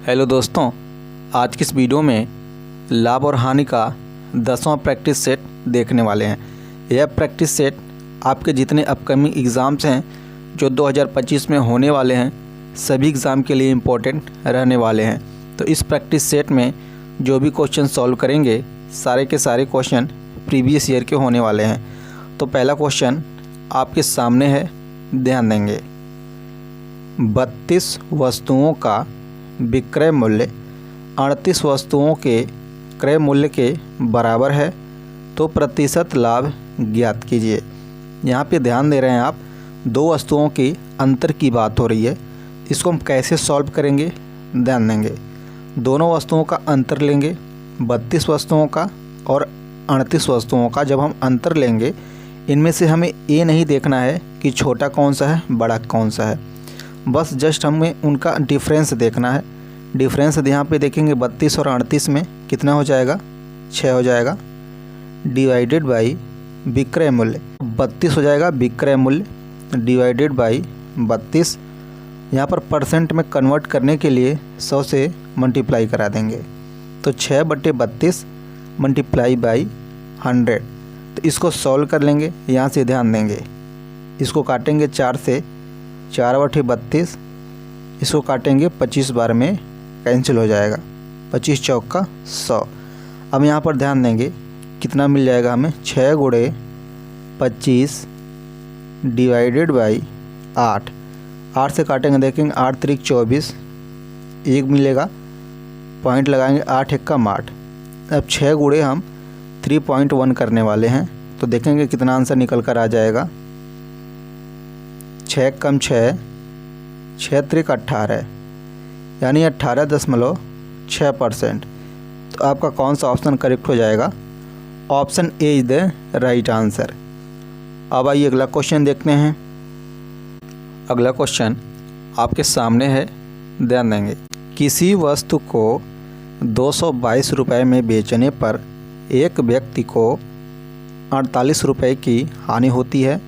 Hello दोस्तों, आज की इस वीडियो में लाभ और हानि का 10वां प्रैक्टिस सेट देखने वाले हैं। यह प्रैक्टिस सेट आपके जितने अपकमिंग एग्ज़ाम्स हैं जो 2025 में होने वाले हैं, सभी एग्ज़ाम के लिए इम्पोर्टेंट रहने वाले हैं। तो इस प्रैक्टिस सेट में जो भी क्वेश्चन सॉल्व करेंगे, सारे के सारे क्वेश्चन प्रीवियस ईयर के होने वाले हैं। तो पहला क्वेश्चन आपके सामने है, ध्यान देंगे। 32 वस्तुओं का विक्रय मूल्य 38 वस्तुओं के क्रय मूल्य के बराबर है, तो प्रतिशत लाभ ज्ञात कीजिए। यहाँ पे ध्यान दे रहे हैं आप, दो वस्तुओं की अंतर की बात हो रही है। इसको हम कैसे सॉल्व करेंगे, ध्यान देंगे। दोनों वस्तुओं का अंतर लेंगे, 32 वस्तुओं का और 38 वस्तुओं का। जब हम अंतर लेंगे, इनमें से हमें ये नहीं देखना है कि छोटा कौन सा है, बड़ा कौन सा है, बस जस्ट हमें उनका डिफरेंस देखना है। डिफरेंस यहाँ पे देखेंगे, 32 और 38 में कितना हो जाएगा, 6 हो जाएगा, डिवाइडेड बाई विक्रय मूल्य 32 हो जाएगा। विक्रय मूल्य डिवाइडेड बाई 32, यहाँ पर परसेंट में कन्वर्ट करने के लिए 100 से मल्टीप्लाई करा देंगे, तो 6/32 मल्टीप्लाई बाई 100। तो इसको सॉल्व कर लेंगे। यहाँ से ध्यान देंगे, इसको काटेंगे 4 से, 4/32, इसको काटेंगे 25 बार में, कैंसिल हो जाएगा, 25 चौक का 100। अब यहाँ पर ध्यान देंगे कितना मिल जाएगा हमें, 6 × 25 डिवाइडेड बाई 8। 8 से काटेंगे, देखेंगे 8 × 24, 1 मिलेगा, पॉइंट लगाएंगे, 8 × 1 = 8। अब 6 गुणे हम 3.1 करने वाले हैं, तो देखेंगे कितना आंसर निकल कर आ जाएगा। 6 × 6, 6 × 3 = 18, यानी 18.6%। तो आपका कौन सा ऑप्शन करेक्ट हो जाएगा, option A is the right answer. अब आइए अगला क्वेश्चन देखते हैं। अगला क्वेश्चन आपके सामने है, ध्यान देंगे। किसी वस्तु को 222 रुपये में बेचने पर एक व्यक्ति को 48 रुपये की हानि होती है,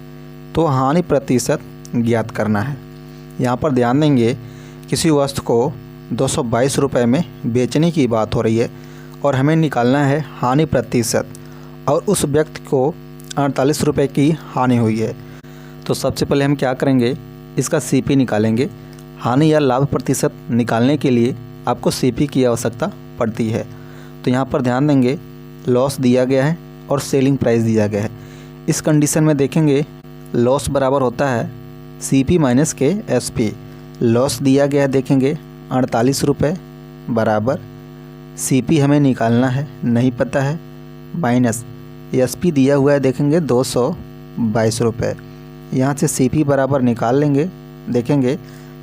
तो हानि प्रतिशत ज्ञात करना है। यहाँ पर ध्यान देंगे, किसी वस्तु को 222 रुपये में बेचने की बात हो रही है और हमें निकालना है हानि प्रतिशत, और उस व्यक्ति को 48 रुपये की हानि हुई है। तो सबसे पहले हम क्या करेंगे, इसका सीपी निकालेंगे। हानि या लाभ प्रतिशत निकालने के लिए आपको सीपी की आवश्यकता पड़ती है। तो यहाँ पर ध्यान देंगे, लॉस दिया गया है और सेलिंग प्राइस दिया गया है। इस कंडीशन में देखेंगे लॉस बराबर होता है CP - के SP। लॉस दिया गया है, देखेंगे 48 रुपये बराबर CP हमें निकालना है, नहीं पता है, माइनस SP दिया हुआ है, देखेंगे 222 रुपये। यहाँ से CP बराबर निकाल लेंगे, देखेंगे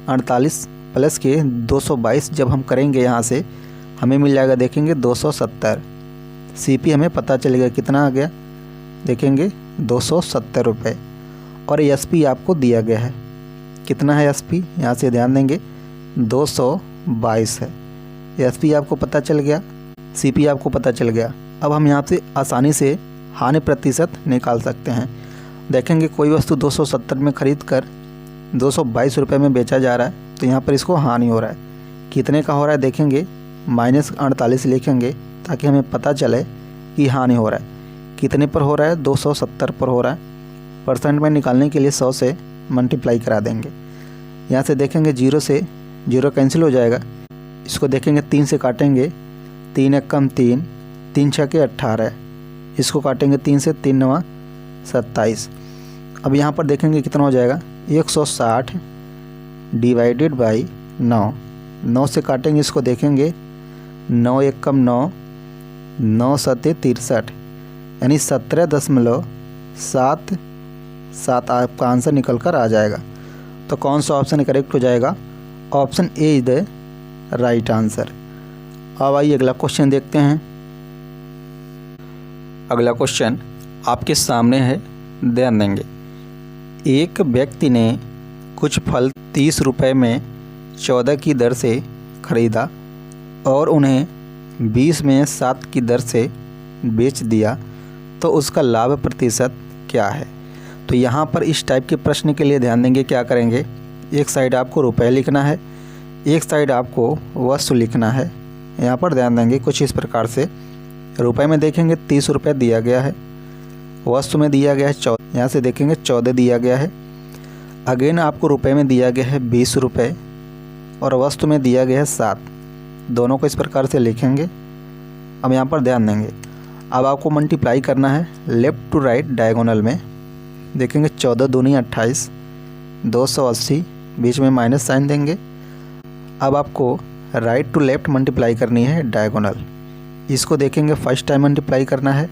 48 प्लस के 222 जब हम करेंगे यहाँ से हमें मिल जाएगा, देखेंगे 270। CP हमें पता चलेगा कितना आ गया, देखेंगे 270 रुपये, और SP आपको दिया गया है, कितना है SP, यहाँ से ध्यान देंगे 222 है। SP आपको पता चल गया, CP आपको पता चल गया। अब हम यहाँ से आसानी से हानि प्रतिशत निकाल सकते हैं। देखेंगे कोई वस्तु 270 में ख़रीद कर 222 रुपये में बेचा जा रहा है, तो यहाँ पर इसको हानि हो रहा है। कितने का हो रहा है, देखेंगे -48 लिखेंगे ताकि हमें पता चले कि हानि हो रहा है। कितने पर हो रहा है, 270 पर हो रहा है। परसेंट में निकालने के लिए 100 से मल्टीप्लाई करा देंगे। यहाँ से देखेंगे 0 से 0 कैंसिल हो जाएगा। इसको देखेंगे 3 से काटेंगे, 3 × 1 = 3, 3 × 6 = 18, इसको काटेंगे 3 से, 3 × 9 = 27। अब यहाँ पर देखेंगे कितना हो जाएगा, 160 डिवाइडेड बाई 9। 9 से काटेंगे, इसको देखेंगे 9 × 1 = 9, 9 × 7 = 63, यानी 17.77 आपका आंसर निकल कर आ जाएगा। तो कौन सा ऑप्शन करेक्ट हो जाएगा, option A is the right answer. अब आइए अगला क्वेश्चन देखते हैं। अगला क्वेश्चन आपके सामने है, ध्यान देंगे। एक व्यक्ति ने कुछ फल 30 रुपये में 14 की दर से खरीदा और उन्हें 20 में 7 की दर से बेच दिया, तो उसका लाभ प्रतिशत क्या है। तो यहाँ पर इस टाइप के प्रश्न के लिए ध्यान देंगे, क्या करेंगे, एक साइड आपको रुपए लिखना है, एक साइड आपको वस्तु लिखना है। यहाँ पर ध्यान देंगे कुछ इस प्रकार से। रुपए में देखेंगे 30 रुपये दिया गया है, वस्तु में दिया गया है 14, यहाँ से देखेंगे 14 दिया गया है। अगेन आपको रुपए में दिया गया है 20 रुपये और वस्तु में दिया गया है 7। दोनों को इस प्रकार से लिखेंगे। अब यहाँ पर ध्यान देंगे, अब आपको मल्टीप्लाई करना है लेफ़्ट टू राइट डायगोनल में। देखेंगे 14 दूनी 28, 280, बीच में माइनस साइन देंगे। अब आपको राइट टू लेफ़्ट मल्टीप्लाई करनी है डायगोनल। इसको देखेंगे फर्स्ट टाइम मल्टीप्लाई करना है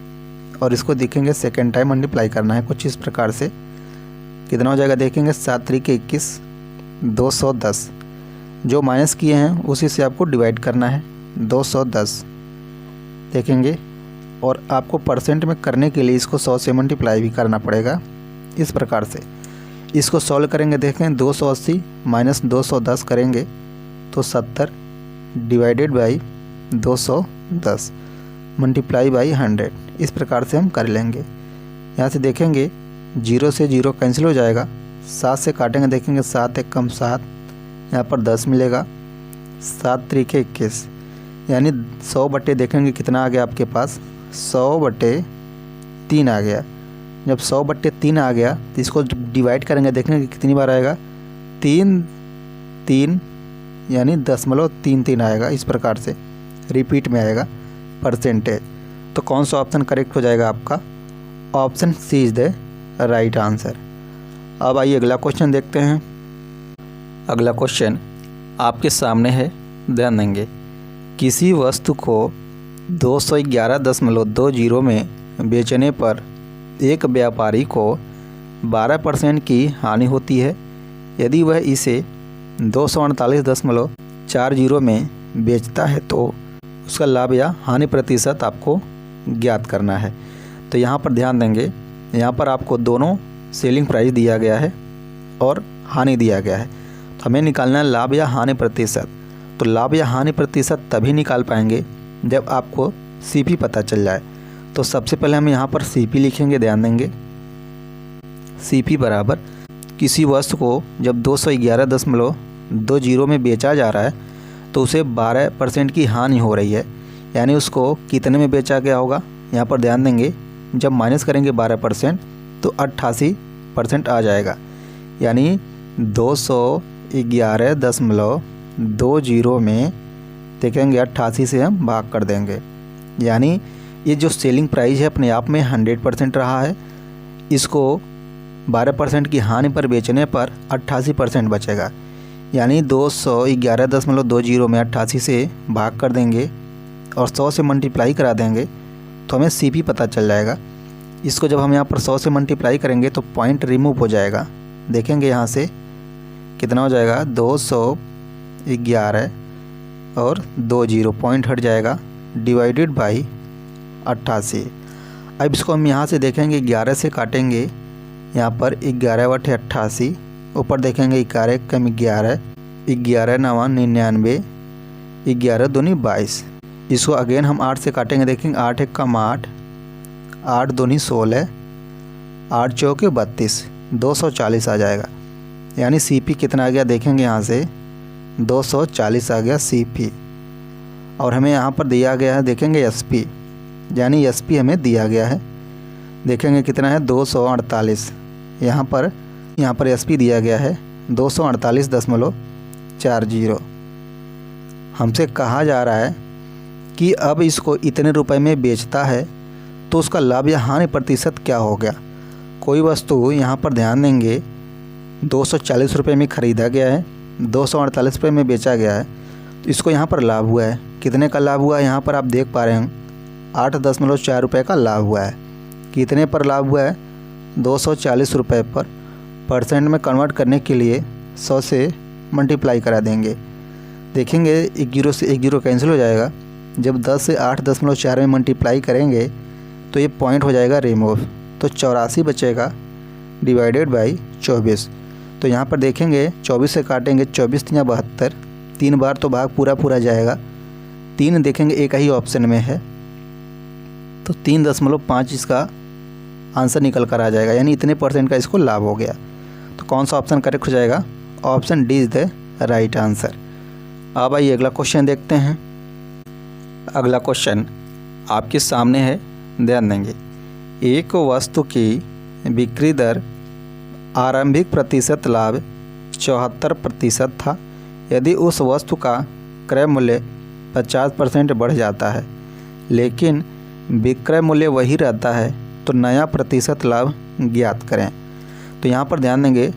और इसको देखेंगे सेकेंड टाइम मल्टीप्लाई करना है कुछ इस प्रकार से। कितना हो जाएगा देखेंगे 7 3 के 21, 210। जो माइनस किए हैं उसी से आपको डिवाइड करना है 210 देखेंगे। और आपको परसेंट में करने के लिए इसको 100 से मल्टीप्लाई भी करना पड़ेगा इस प्रकार से। इसको सॉल्व करेंगे, देखें 280 माइनस 210 करेंगे तो 70 डिवाइडेड बाई 210 मल्टीप्लाई बाई 100। इस प्रकार से हम कर लेंगे। यहाँ से देखेंगे 0 से 0 कैंसिल हो जाएगा, 7 से काटेंगे, देखेंगे 7 एक कम 7, यहाँ पर 10 मिलेगा, 7 3 के 21, यानी 100 बटे देखेंगे कितना आ गया आपके पास 100 बटे 3 आ गया। जब 100 बटे 3 आ गया तो इसको डिवाइड करेंगे, देखेंगे कितनी बार आएगा 3 3, यानी 0.33 आएगा। इस प्रकार से रिपीट में आएगा परसेंटेज। तो कौन सा ऑप्शन करेक्ट हो जाएगा आपका? Option C is the right answer. अब आइए अगला क्वेश्चन देखते हैं। अगला क्वेश्चन आपके सामने है, ध्यान देंगे। किसी वस्तु को 211.20 में बेचने पर एक व्यापारी को 12% की हानि होती है। यदि वह इसे 248.40 में बेचता है तो उसका लाभ या हानि प्रतिशत आपको ज्ञात करना है। तो यहाँ पर ध्यान देंगे, यहाँ पर आपको दोनों सेलिंग प्राइस दिया गया है और हानि दिया गया है। तो हमें निकालना है लाभ या हानि प्रतिशत। तो लाभ या हानि प्रतिशत तभी निकाल पाएंगे जब आपको सीपी पता चल जाए। तो सबसे पहले हम यहाँ पर सीपी लिखेंगे, ध्यान देंगे। सीपी बराबर किसी वस्तु को जब 211.20 में बेचा जा रहा है तो उसे 12% की हानि हो रही है, यानी उसको कितने में बेचा गया होगा। यहाँ पर ध्यान देंगे, जब माइनस करेंगे 12% तो 88% आ जाएगा, यानी 211.20 में देखेंगे 88 से हम भाग कर देंगे, यानी ये जो सेलिंग प्राइस है अपने आप में 100% रहा है। इसको 12% की हानि पर बेचने पर 88% बचेगा, यानी 211.20 में 88 से भाग कर देंगे और 100 से मल्टीप्लाई करा देंगे तो हमें सीपी पता चल जाएगा। इसको जब हम यहाँ पर 100 से मल्टीप्लाई करेंगे तो पॉइंट रिमूव हो जाएगा। देखेंगे यहाँ से कितना हो जाएगा 211 और 20 पॉइंट हट जाएगा, डिवाइडेड बाई 88। अब इसको हम यहाँ से देखेंगे 11 से काटेंगे, यहाँ पर 11 बटे 88, ऊपर देखेंगे 11 कम 11, 11 9 99, 11 दूनी 22। इसको अगेन हम 8 से काटेंगे, देखेंगे 8 एक कम 8, 8 दूनी 16, 8 चौके 32, 240 आ जाएगा। यानी सीपी कितना आ गया देखेंगे यहाँ से 240 आ गया सीपी। और हमें यहाँ पर दिया गया है, देखेंगे एसपी, यानी एसपी हमें दिया गया है, देखेंगे कितना है 248। यहाँ पर एसपी दिया गया है 248.40। हमसे कहा जा रहा है कि अब इसको इतने रुपए में बेचता है तो उसका लाभ या हानि प्रतिशत क्या हो गया। कोई वस्तु यहाँ पर ध्यान देंगे 240 रुपये में ख़रीदा गया है, 248 रुपये में बेचा गया है, तो इसको यहाँ पर लाभ हुआ है। कितने का लाभ हुआ है यहाँ पर आप देख पा रहे हैं 8.4 रुपये का लाभ हुआ है। कितने पर लाभ हुआ है 240 रुपये पर। परसेंट में कन्वर्ट करने के लिए 100 से मल्टीप्लाई करा देंगे, देखेंगे 1 0 से 1 0 कैंसिल हो जाएगा। जब 10 से 8.4 में मल्टीप्लाई करेंगे तो ये पॉइंट हो जाएगा रिमूव, तो 84 बचेगा डिवाइडेड बाई 24। तो यहाँ पर देखेंगे 24 से काटेंगे, 24 या 72, 3 बार तो भाग पूरा जाएगा। 3 देखेंगे एक ही ऑप्शन में है तो 3.5 इसका आंसर निकल कर आ जाएगा, यानी इतने परसेंट का इसको लाभ हो गया। तो कौन सा ऑप्शन करेक्ट हो जाएगा? Option D is the right answer. अब आइए अगला क्वेश्चन देखते हैं। अगला क्वेश्चन आपके सामने है, ध्यान देंगे। एक वस्तु की बिक्री दर आरंभिक प्रतिशत लाभ 74% था। यदि उस वस्तु का क्रय मूल्य 50% बढ़ जाता है लेकिन विक्रय मूल्य वही रहता है तो नया प्रतिशत लाभ ज्ञात करें। तो यहाँ पर ध्यान देंगे,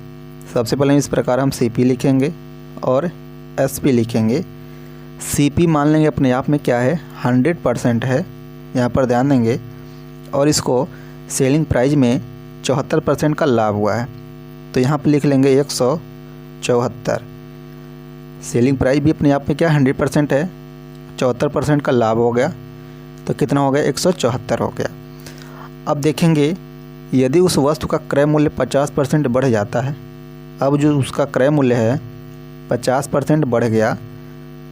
सबसे पहले इस प्रकार हम CP लिखेंगे और SP लिखेंगे। CP मान लेंगे अपने आप में क्या है, 100% है, यहाँ पर ध्यान देंगे। और इसको सेलिंग प्राइस में 74% का लाभ हुआ है तो यहाँ पर लिख लेंगे 174। सेलिंग प्राइस भी अपने आप में क्या 100% है, 74% का लाभ हो गया तो कितना हो गया, 174 हो गया। अब देखेंगे यदि उस वस्तु का क्रय मूल्य 50% बढ़ जाता है। अब जो उसका क्रय मूल्य है 50% बढ़ गया,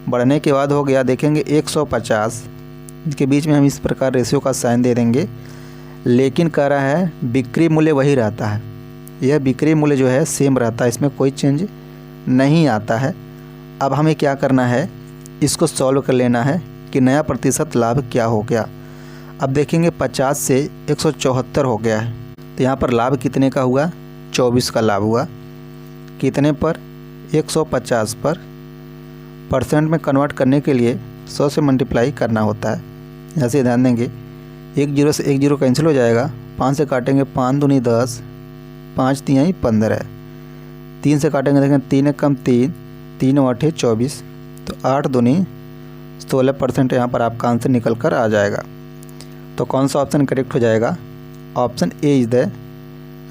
बढ़ने के बाद हो गया देखेंगे 150। इसके बीच में हम इस प्रकार रेशियो का साइन दे देंगे। लेकिन कह रहा है बिक्री मूल्य वही रहता है, यह बिक्री मूल्य जो है सेम रहता है, इसमें कोई चेंज नहीं आता है। अब हमें क्या करना है, इसको सॉल्व कर लेना है कि नया प्रतिशत लाभ क्या हो गया। अब देखेंगे 50 से 174 हो गया है तो यहाँ पर लाभ कितने का हुआ, 24 का लाभ हुआ। कितने पर, 150 पर। परसेंट में कन्वर्ट करने के लिए 100 से मल्टीप्लाई करना होता है। यहाँ से ध्यान देंगे, 1 0 से 1 0 कैंसिल हो जाएगा, 5 से काटेंगे 5 दूनी 10, 5 3 15, 3 से काटेंगे देखें 3 कम 3, 3 8 24, तो 8 दूनी 16% यहाँ पर आपका आंसर निकल कर आ जाएगा। तो कौन सा ऑप्शन करेक्ट हो जाएगा, option A is the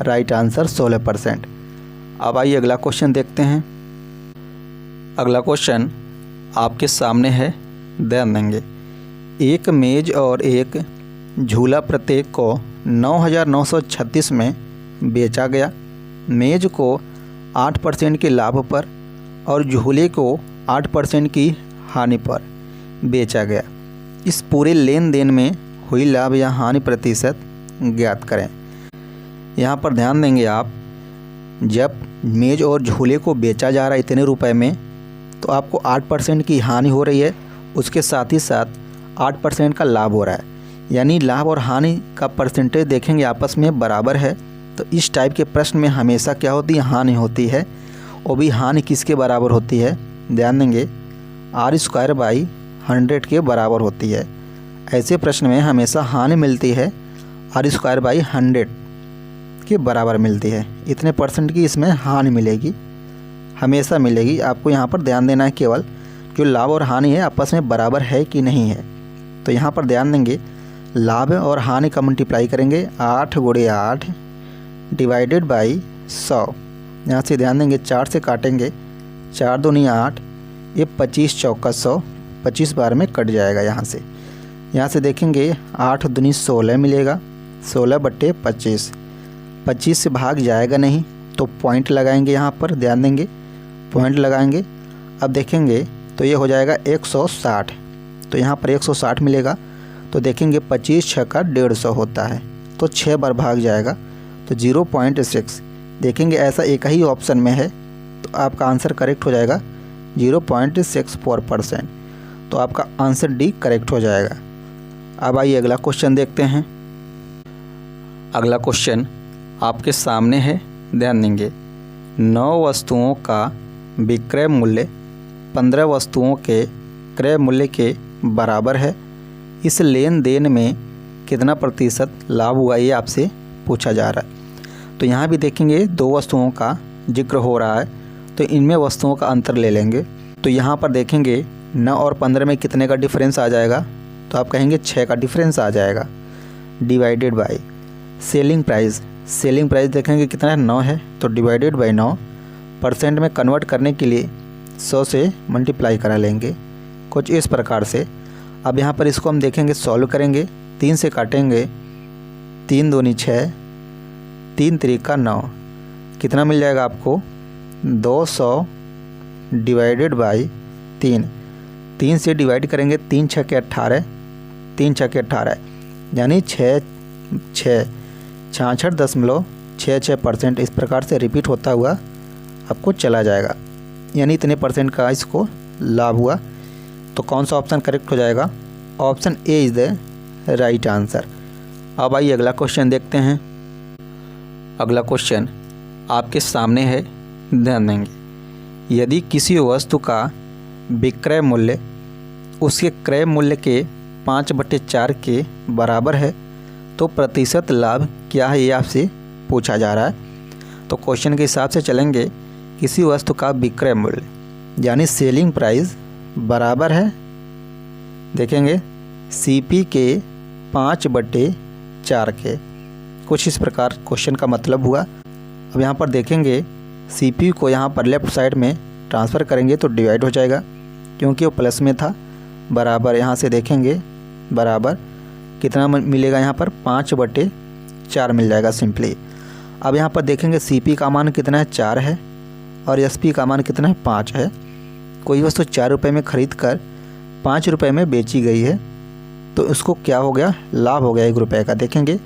right answer, 16%। अब आइए अगला क्वेश्चन देखते हैं। अगला क्वेश्चन आपके सामने है, ध्यान देंगे। एक मेज और एक झूला प्रत्येक को 9,936 में बेचा गया। मेज को 8% के लाभ पर और झूले को 8% की हानि पर बेचा गया। इस पूरे लेन देन में हुई लाभ या हानि प्रतिशत ज्ञात करें। यहाँ पर ध्यान देंगे आप, जब मेज और झूले को बेचा जा रहा है इतने रुपए में तो आपको 8% की हानि हो रही है, उसके साथ ही साथ 8% का लाभ हो रहा है। यानी लाभ और हानि का परसेंटेज देखेंगे आपस में बराबर है। तो इस टाइप के प्रश्न में हमेशा क्या होती है, हानि होती है। और भी हानि किसके बराबर होती है, ध्यान देंगे, R²/100 के बराबर होती है। ऐसे प्रश्न में हमेशा हानि मिलती है R²/100 के बराबर मिलती है। इतने परसेंट की इसमें हानि मिलेगी, हमेशा मिलेगी। आपको यहाँ पर ध्यान देना है केवल जो लाभ और हानि है आपस में बराबर है कि नहीं है। तो यहाँ पर ध्यान देंगे, लाभ और हानि का मल्टीप्लाई करेंगे 8 × 8 डिवाइडेड बाई 100। यहाँ से ध्यान देंगे 4 से काटेंगे, 4 दूनी 8, ये 25 चौका 100, 25 बार में कट जाएगा। यहाँ से देखेंगे 8 दूनी 16 मिलेगा, 16/25, 25 से भाग जाएगा नहीं तो पॉइंट लगाएंगे। यहाँ पर ध्यान देंगे, पॉइंट लगाएंगे। अब देखेंगे तो ये हो जाएगा 160, तो यहाँ पर 160 मिलेगा। तो देखेंगे 25 6 का 150 होता है तो 6 बार भाग जाएगा तो 0.6। देखेंगे ऐसा एक ही ऑप्शन में है तो आपका आंसर करेक्ट हो जाएगा 0.64%। तो आपका आंसर डी करेक्ट हो जाएगा। अब आइए अगला क्वेश्चन देखते हैं। अगला क्वेश्चन आपके सामने है, ध्यान देंगे। 9 वस्तुओं का विक्रय मूल्य 15 वस्तुओं के क्रय मूल्य के बराबर है। इस लेन देन में कितना प्रतिशत लाभ हुआ, ये आपसे पूछा जा रहा है। तो यहाँ भी देखेंगे 2 वस्तुओं का जिक्र हो रहा है तो इनमें वस्तुओं का अंतर ले लेंगे। तो यहाँ पर देखेंगे 9 और 15 में कितने का डिफरेंस आ जाएगा, तो आप कहेंगे 6 का डिफरेंस आ जाएगा, divided by selling price. Selling price देखेंगे कितना है, 9 है, तो डिवाइडेड बाई 9। परसेंट में कन्वर्ट करने के लिए 100 से मल्टीप्लाई करा लेंगे, कुछ इस प्रकार से। अब यहाँ पर इसको हम देखेंगे, सॉल्व करेंगे, 3 से काटेंगे, 3 दूनी 6, 3 3 9, कितना मिल जाएगा आपको, 200 डिवाइडेड बाई 3। 3 से डिवाइड करेंगे, 3 6 के 18, 3 6 के 18, यानी 66.66% इस प्रकार से रिपीट होता हुआ आपको चला जाएगा। यानी इतने परसेंट का इसको लाभ हुआ। तो कौन सा ऑप्शन करेक्ट हो जाएगा? Option A is the right answer. अब आइए अगला क्वेश्चन देखते हैं। अगला क्वेश्चन आपके सामने है, ध्यान देंगे। यदि किसी वस्तु का विक्रय मूल्य उसके क्रय मूल्य के 5/4 के बराबर है तो प्रतिशत लाभ क्या है, ये आपसे पूछा जा रहा है। तो क्वेश्चन के हिसाब से चलेंगे। किसी वस्तु का विक्रय मूल्य यानी सेलिंग प्राइस बराबर है, देखेंगे CP के 5/4 के। कुछ इस प्रकार क्वेश्चन का मतलब हुआ। अब यहाँ पर देखेंगे CP को यहाँ पर लेफ़्ट साइड में ट्रांसफ़र करेंगे तो डिवाइड हो जाएगा, क्योंकि वो प्लस में था। बराबर यहाँ से देखेंगे बराबर कितना मिलेगा, यहाँ पर 5/4 मिल जाएगा सिंपली। अब यहाँ पर देखेंगे CP का मान कितना है, 4 है, और SP का मान कितना है, 5 है। कोई वस्तु 4 रुपये में ख़रीद कर 5 रुपये में बेची गई है तो उसको क्या हो गया, लाभ हो गया 1 रुपये का। देखेंगे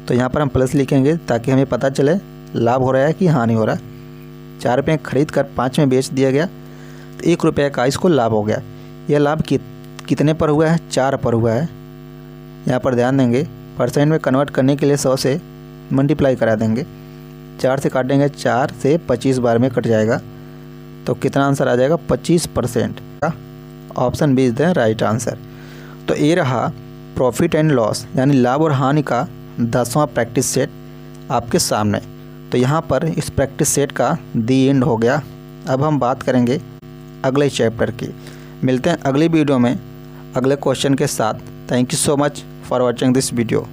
तो यहाँ पर हम प्लस लिखेंगे ताकि हमें पता चले लाभ हो रहा है कि हानि हो रहा है। 4 रुपये खरीद कर 5 में बेच दिया गया तो 1 रुपये का इसको लाभ हो गया। यह लाभ कितने पर हुआ है, 4 पर हुआ है। यहाँ पर ध्यान देंगे, परसेंट में कन्वर्ट करने के लिए 100 से मल्टीप्लाई करा देंगे। 4 से काटेंगे, 4 से 25 बार में कट जाएगा तो कितना आंसर आ जाएगा, 25% का। Option B is the right answer. तो ये रहा प्रॉफिट एंड लॉस यानी लाभ और हानि का 10वां प्रैक्टिस सेट आपके सामने। तो यहाँ पर इस प्रैक्टिस सेट का दी एंड हो गया। अब हम बात करेंगे अगले चैप्टर की। मिलते हैं अगली वीडियो में अगले क्वेश्चन के साथ। Thank you so much for watching this video.